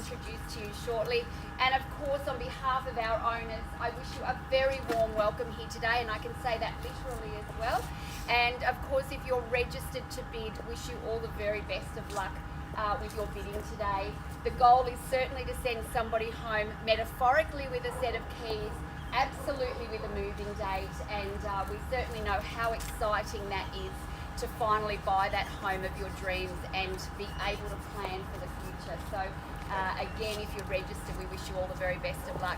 introduce to you shortly. And of course, on behalf of our owners, I wish you a very warm welcome here today, and I can say that literally as well. And of course, if you're registered to bid, wish you all the very best of luck with your bidding today. The goal is certainly to send somebody home metaphorically with a set of keys, absolutely with a moving date, and we certainly know how exciting that is to finally buy that home of your dreams and be able to plan for the future. So again, if you're registered, we wish you all the very best of luck.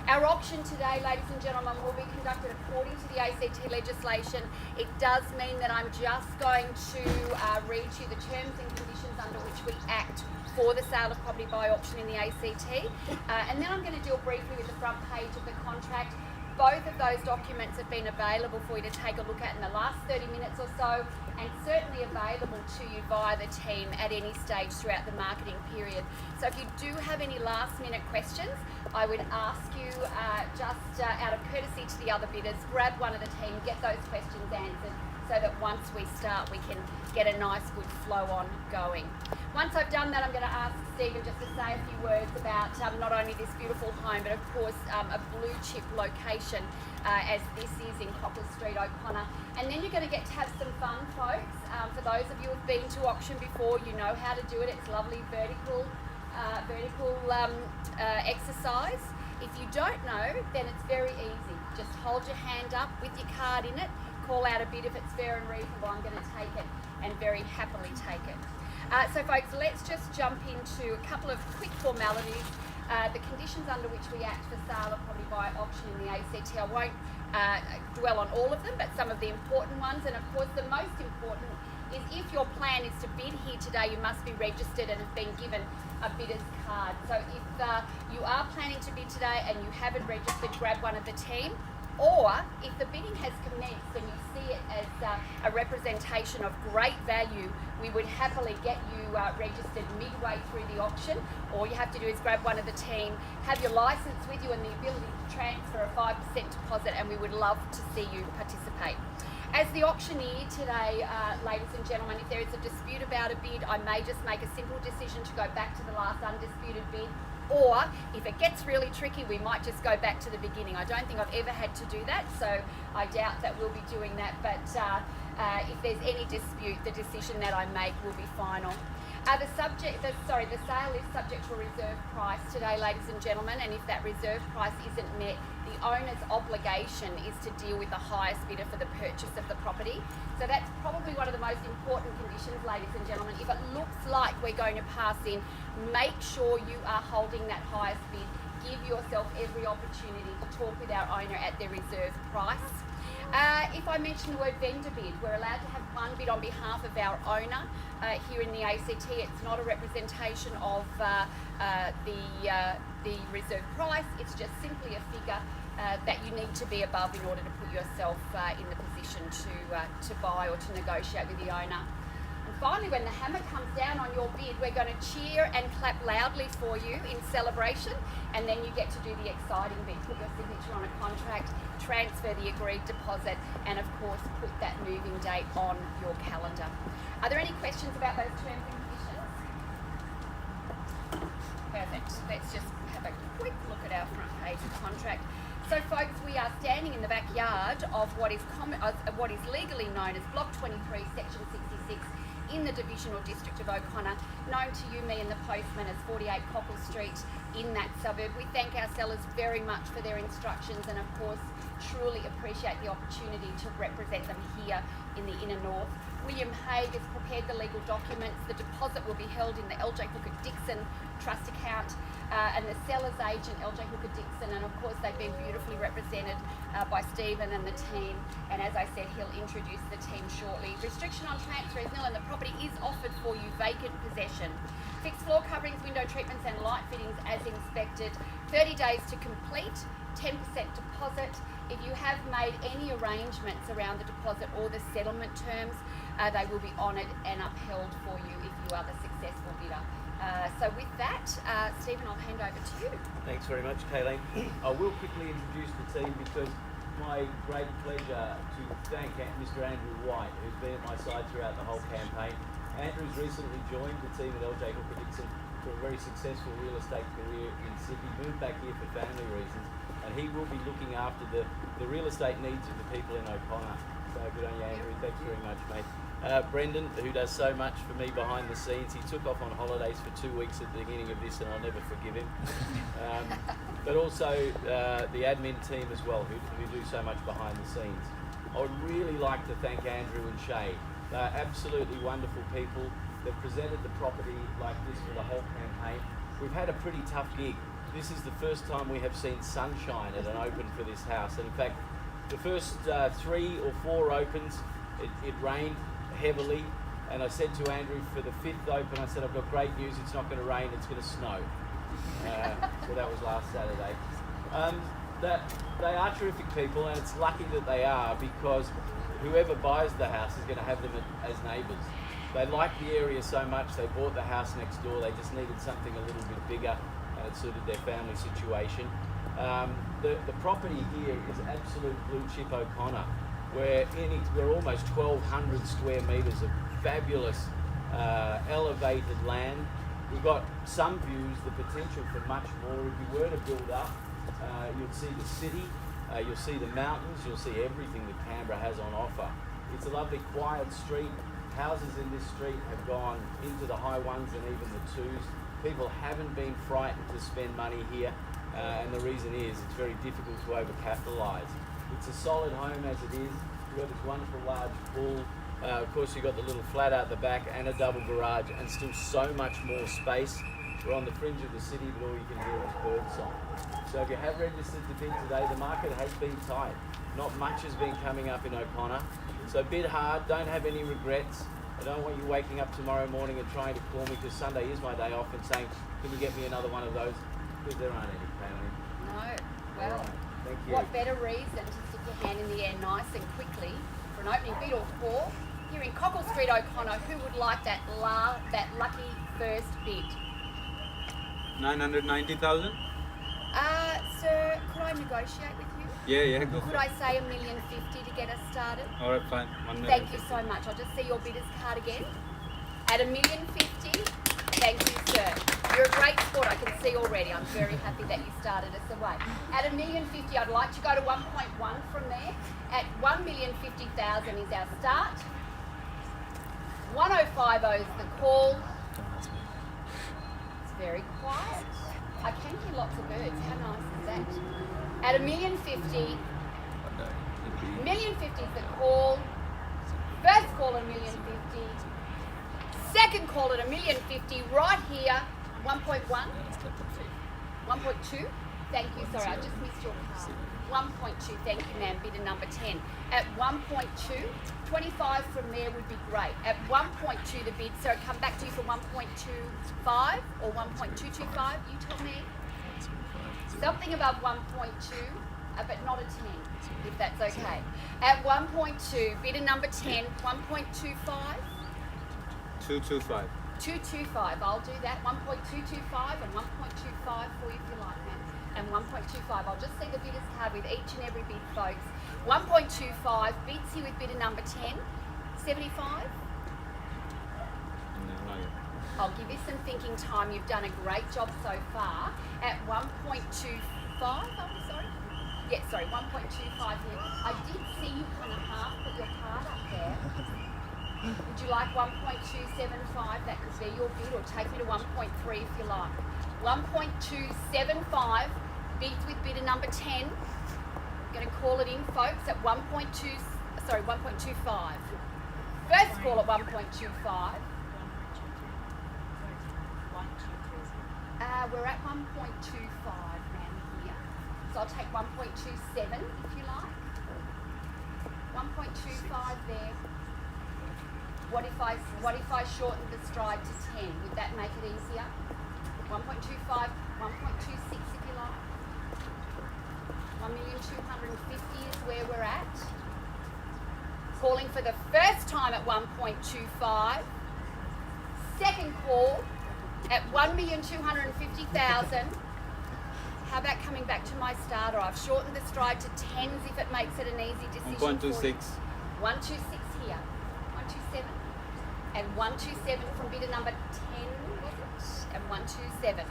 Our auction today, ladies and gentlemen, will be conducted according to the ACT legislation. It does mean that I'm just going to read you the terms and conditions under which we act for the sale of property by auction in the ACT. And then I'm going to deal briefly with the front page of the contract. Both of those documents have been available for you to take a look at in the last 30 minutes or so, and certainly available to you via the team at any stage throughout the marketing period. So if you do have any last minute questions, I would ask you just out of courtesy to the other bidders, grab one of the team, get those questions answered, so that once we start we can get a nice good flow on going. Once I've done that, I'm going to ask Stephen just to say a few words about not only this beautiful home, but of course a blue chip location as this is in Cockle Street, O'Connor. And then you're going to get to have some fun, folks. For those of you who've been to auction before, you know how to do it. It's lovely vertical exercise. If you don't know, then it's very easy. Just hold your hand up with your card in it, call out a bid if it's fair and reasonable. I'm going to take it and very happily take it. So folks, let's just jump into a couple of quick formalities. The conditions under which we act for sale of property by auction in the ACT. I won't dwell on all of them, but some of the important ones. And of course, the most important is if your plan is to bid here today, you must be registered and have been given a bidder's card. So if you are planning to bid today and you haven't registered, grab one of the team. Or if the bidding has commenced and you see it as a representation of great value, we would happily get you registered midway through the auction. All you have to do is grab one of the team, have your licence with you and the ability to transfer a 5% deposit, and we would love to see you participate. As the auctioneer today, ladies and gentlemen, if there is a dispute about a bid, I may just make a simple decision to go back to the last undisputed bid. Or if it gets really tricky, we might just go back to the beginning. I don't think I've ever had to do that, so I doubt that we'll be doing that. But if there's any dispute, the decision that I make will be final. The sale is subject to a reserve price today, ladies and gentlemen, and if that reserve price isn't met, the owner's obligation is to deal with the highest bidder for the purchase of the property. So that's probably one of the most important conditions, ladies and gentlemen. If it looks like we're going to pass in, make sure you are holding that highest bid. Give yourself every opportunity to talk with our owner at their reserve price. If I mention the word vendor bid, we're allowed to have one bid on behalf of our owner here in the ACT. It's not a representation of the reserve price. It's just simply a figure that you need to be above in order to put yourself in the position to buy or to negotiate with the owner. And finally, when the hammer comes down on your bid, we're going to cheer and clap loudly for you in celebration, and then you get to do the exciting bit, put your signature on a contract, transfer the agreed deposit, and of course put that moving date on your calendar. Are there any questions about those terms and conditions? Perfect. Let's just have a quick look at our front page of contract. So folks, we are standing in the backyard of what is legally known as Block 23, Section 66, in the Divisional District of O'Connor, known to you, me and the postman as 48 Cockle Street in that suburb. We thank our sellers very much for their instructions and of course truly appreciate the opportunity to represent them here in the inner north. William Hague has prepared the legal documents. The deposit will be held in the LJ Hooker Dixon trust account and the seller's agent, LJ Hooker Dixon, and of course they've been beautifully represented by Stephen and the team, and as I said, he'll introduce the team shortly. Restriction on transfer is nil and the property is offered for you vacant possession. Fixed floor coverings, window treatments and light fittings as inspected. 30 days to complete, 10% deposit. If you have made any arrangements around the deposit or the settlement terms, they will be honoured and upheld for you if you are the successful bidder. So with that, Stephen, I'll hand over to you. Thanks very much, Kayleen. I will quickly introduce the team because my great pleasure to thank Mr. Andrew White, who's been at my side throughout the whole campaign. Andrew's recently joined the team at LJ Hooker Dixon for a very successful real estate career in Sydney, moved back here for family reasons, and he will be looking after the real estate needs of the people in O'Connor. So good on you, Andrew. Thanks very much, mate. Brendan, who does so much for me behind the scenes, he took off on holidays for 2 weeks at the beginning of this, and I'll never forgive him. But also the admin team as well, who do so much behind the scenes. I would really like to thank Andrew and Shay. They're absolutely wonderful people. They've presented the property like this for the whole campaign. We've had a pretty tough gig. This is the first time we have seen sunshine at an open for this house. And in fact, the first 3 or 4 opens, it rained heavily. And I said to Andrew for the 5th open, I said, I've got great news, it's not going to rain, it's going to snow. So that was last Saturday. They are terrific people, and it's lucky that they are, because whoever buys the house is going to have them as neighbours. They like the area so much, they bought the house next door, they just needed something a little bit bigger, and it suited their family situation. The property here is absolute blue chip O'Connor. We're almost 1,200 square metres of fabulous elevated land. We've got some views, the potential for much more. If you were to build up, you'll see the city, you'll see the mountains, you'll see everything that Canberra has on offer. It's a lovely quiet street. Houses in this street have gone into the high ones and even the 2s. People haven't been frightened to spend money here, and the reason is it's very difficult to overcapitalise. It's a solid home as it is. You've got this wonderful large pool. Of course, you've got the little flat out the back and a double garage, and still so much more space. We're on the fringe of the city, but all you can hear is birdsong. So if you have registered to bid today, the market has been tight. Not much has been coming up in O'Connor. So bid hard, don't have any regrets. I don't want you waking up tomorrow morning and trying to call me, because Sunday is my day off, and saying, can you get me another one of those? Because there aren't any, Pamela. No. Well, Right. Thank you. what better reason to stick your hand in the air nice and quickly for an opening bid or 4 here in Cockle Street, O'Connor? Who would like that lucky first bid? 990,000? Sir, could I negotiate with you? Yeah, go Could for I it. say $1,050,000 to get us started? Alright, fine. 1 million. Thank you so much. I'll just see your bidder's card again. At $1,050,000, thank you, sir. You're a great sport, I can see already. I'm very happy that you started us away. At $1,050,000, I'd like to go to 1.1 from there. At $1,050,000 is our start. 105.0 is the call. It's very quiet. I can hear lots of birds. How nice is that? At $1,050,000, $1,050,000 is the call. First call at $1,050,000. Second call at $1,050,000 right here. 1.1. 1.2. Thank you. Sorry, I just missed your card. 1.2. Thank you, ma'am. Bidder number 10. At 1.2, 25 from there would be great. At 1.2 the bid. So come back to you for 1.25 or 1.225. You tell me. Something above 1.2, but not a 10, if that's okay. At 1.2, bidder number 10, 1.25. 225. 225, I'll do that. 1.225 and 1.25 for you if you like, ma'am. And 1.25, I'll just see the bidder's card with each and every bid, folks. 1.25, bids here with bidder number 10. 75? No, not yet. I'll give you some thinking time. You've done a great job so far. At 1.25, I'm sorry? Yeah, sorry, 1.25 here. I did see you kind of half put your card up there. Would you like 1.275? That could be your bid, or take me to 1.3 if you like. 1.275, bids with bidder number 10. I'm going to call it in, folks, at 1.25. First call at 1.25. We're at 1.25, ma'am, here. So I'll take 1.27 if you like. 1.25 there. What if I shortened the stride to 10? Would that make it easier? 1.25, 1.26 if you like. 1,250,000 is where we're at. Calling for the first time at 1.25. Second call at 1,250,000. How about coming back to my starter? I've shortened the stride to 10s if it makes it an easy decision. 126. 126 here. 127. And 127 from bidder number 10, was it? and 127.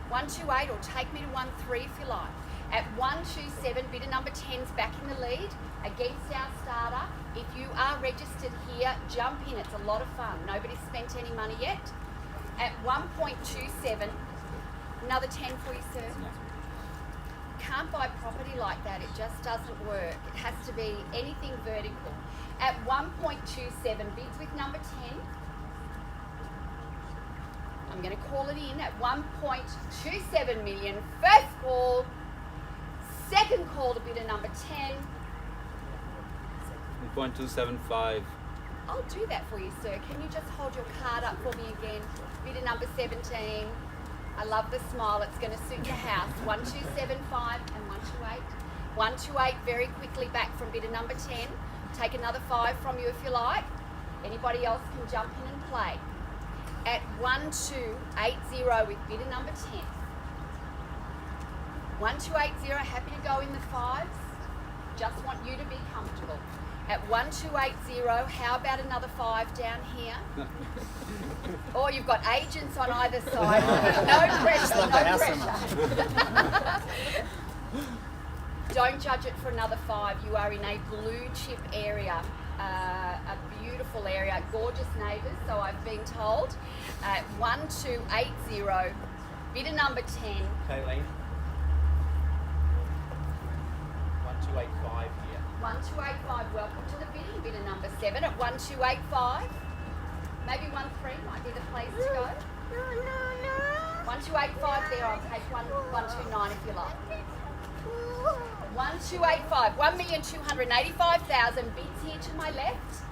128 or take me to 13 if you like. At 127, bidder number 10's back in the lead against our starter. If you are registered here, jump in. It's a lot of fun. Nobody's spent any money yet. At 1.27, another 10 for you, sir. Can't buy property like that. It just doesn't work. It has to be anything vertical. At 1.27, bids with number 10. I'm going to call it in at 1.27 million. First call. Second call to bidder number 10. 1.275. I'll do that for you, sir. Can you just hold your card up for me again? Bidder number 17. I love the smile. It's going to suit your house. 1275 and 128. 128 very quickly back from bidder number 10. Take another 5 from you if you like. Anybody else can jump in and play. At 1280 with bidder number 10. 1280, happy to go in the 5s. Just want you to be comfortable. At 1280, how about another 5 down here? Oh, you've got agents on either side. No pressure, no pressure. Don't judge it for another 5. You are in a blue chip area, a beautiful area, gorgeous neighbours, so I've been told. 1280, bidder number 10. Kayleen. 1285 here. 1285, welcome to the bidding. Bidder number 7 at 1285. Maybe 13 might be the place to go. 1285 there, I'll take 129 if you like. 1285, 1,285,000 bids here to my left.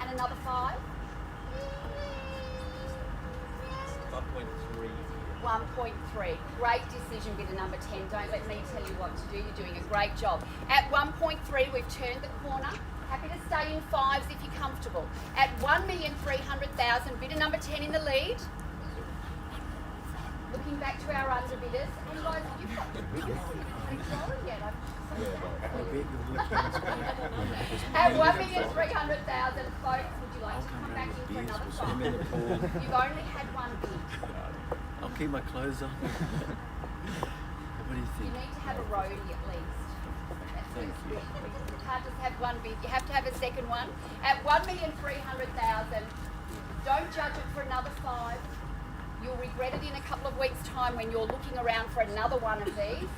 And another 5. 1.3. 1.3. Great decision, bidder number 10. Don't let me tell you what to do. You're doing a great job. At 1.3, we've turned the corner. Happy to stay in 5s if you're comfortable. At 1,300,000, bidder number 10 in the lead. Looking back to our underbidders. And guys, you've got the yet. At 1,300,000, folks, would you like to come back in for another 5? You've only had one bid. I'll keep my clothes on. What do you You think? need to have a roadie at least. Thank you. You can't just have one bid. You have to have a second one. At 1,300,000, don't judge it for another 5. You'll regret it in a couple of weeks' time when you're looking around for another one of these.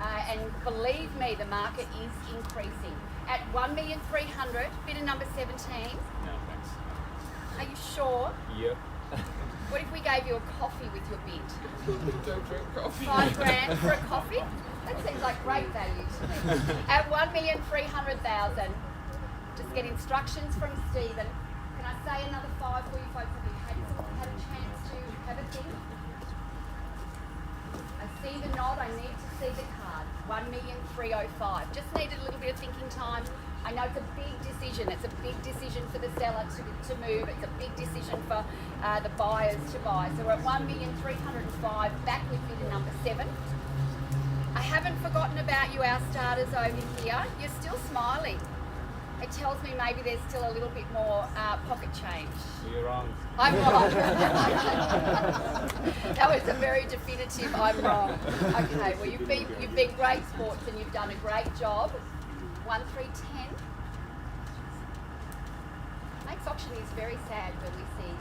And believe me, the market is increasing. At 1,300,000, bidder number 17. No, thanks. Are you sure? Yep. What if we gave you a coffee with your bid? Don't drink coffee. $5,000 for a coffee? That seems like great value to me. At 1,300,000, just get instructions from Stephen. Can I say another 5 for you folks? Have you had a chance to have a think? I see the nod. I need to see the card. 1,305,000. Just needed a little bit of thinking time. I know it's a big decision. It's a big decision for the seller to move. It's a big decision for the buyers to buy. So we're at 1,305,000, back with bidder number 7. I haven't forgotten about you, our starters over here. You're still smiling. It tells me maybe there's still a little bit more pocket change. You're wrong. I'm wrong. That was a very definitive I'm wrong. Okay, well you've been great sports and you've done a great job. 1,310. Makes auctioneers very sad when we see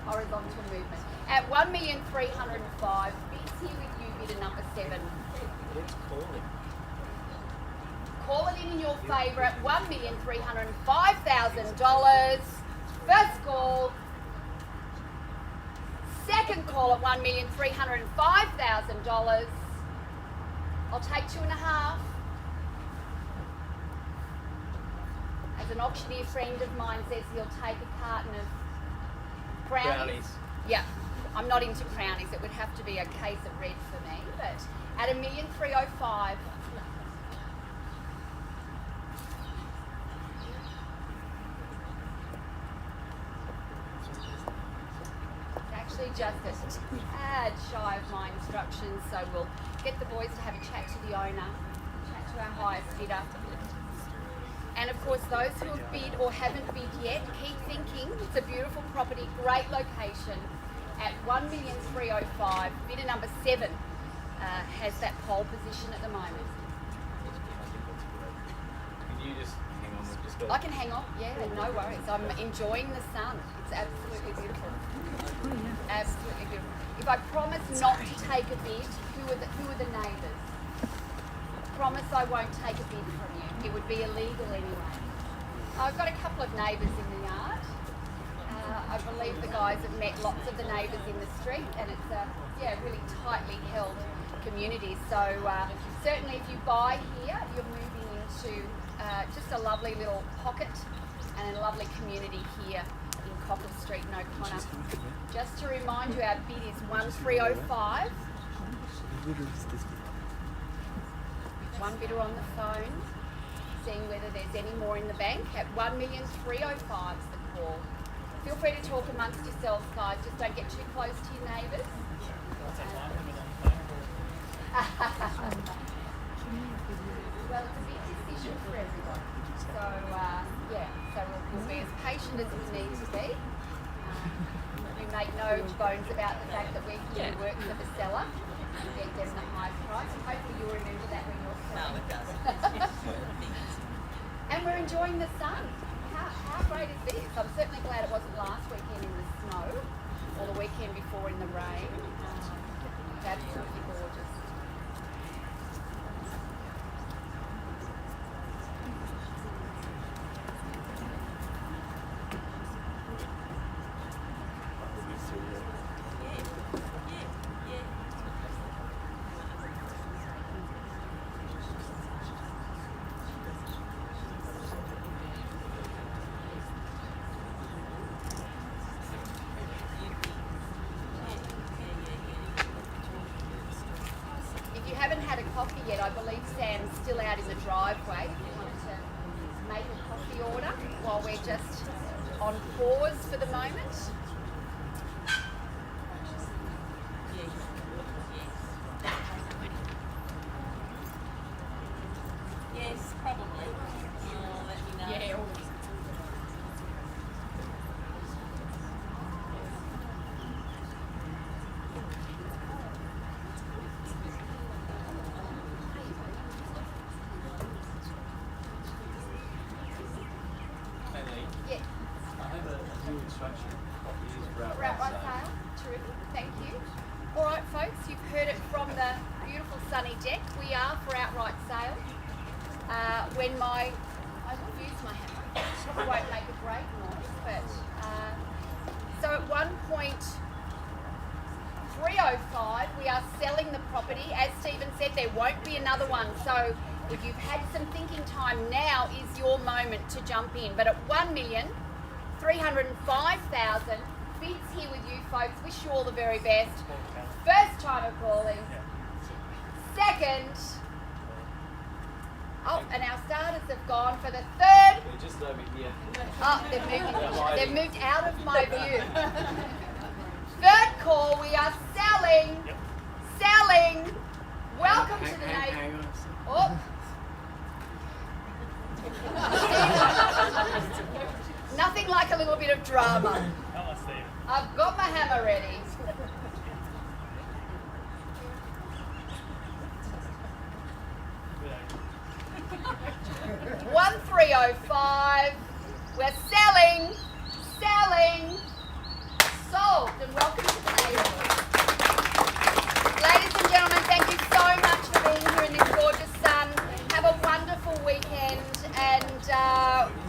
horizontal movement. At 1,305,000, bids here with you, bidder number 7. Let's call it. Call it in your favour at $1,305,000. First call. Second call at $1,305,000. I'll take 2.5. As an auctioneer friend of mine says, he'll take a carton of brownies. Yeah, I'm not into brownies. It would have to be a case of red for me. But at $1,305,000. Actually just a tad shy of my instructions, so we'll get the boys to have a chat to the owner, chat to our highest bidder. And of course, those who have bid or haven't bid yet, keep thinking. It's a beautiful property, great location. at 1,305,000. Bidder number 7 has that pole position at the moment. Can you just hang on? We've just got. I can hang on, yeah, no worries. I'm enjoying the sun. It's absolutely beautiful. Absolutely beautiful. If I promise not to take a bid, who are the neighbours? Promise I won't take a bid from you. It would be illegal anyway. I've got a couple of neighbours in the yard. I believe the guys have met lots of the neighbours in the street, and it's a really tightly held community. So certainly if you buy here, you're moving into just a lovely little pocket and a lovely community here in Cockle Street in O'Connor. Just to remind you, our bid is 1,305. One bidder on the phone, seeing whether there's any more in the bank at 1,305,000 is the call. Feel free to talk amongst yourselves, guys. Just don't get too close to your neighbours. Well, it's a big decision for everyone. So, so we'll be as patient as we need to be. We make no bones about the fact that we can do work for the seller and get them the highest price. And hopefully you'll remember that when you're selling. No, it doesn't. And we're enjoying the sun. How great is this? I'm certainly glad it wasn't last weekend in the snow or the weekend before in the rain. It's absolutely gorgeous. If you haven't had a coffee yet, I believe Sam's still out in the driveway. If you wanted to make a coffee order while we're just on pause for the moment. Yes, probably. You'll let me know. Yeah. 305, we are selling the property. As Stephen said, there won't be another one. So if you've had some thinking time, now is your moment to jump in. But at 1,305,000, bids here with you folks. Wish you all the very best. First time of calling. Second. Oh, and our starters have gone for the third. We're just over here. Oh, they've moved out of my view. Third call, we are selling. Selling. Welcome to the neighbourhood. Oh. Nothing like a little bit of drama. I've got my hammer ready. $1,305. We're selling. Selling.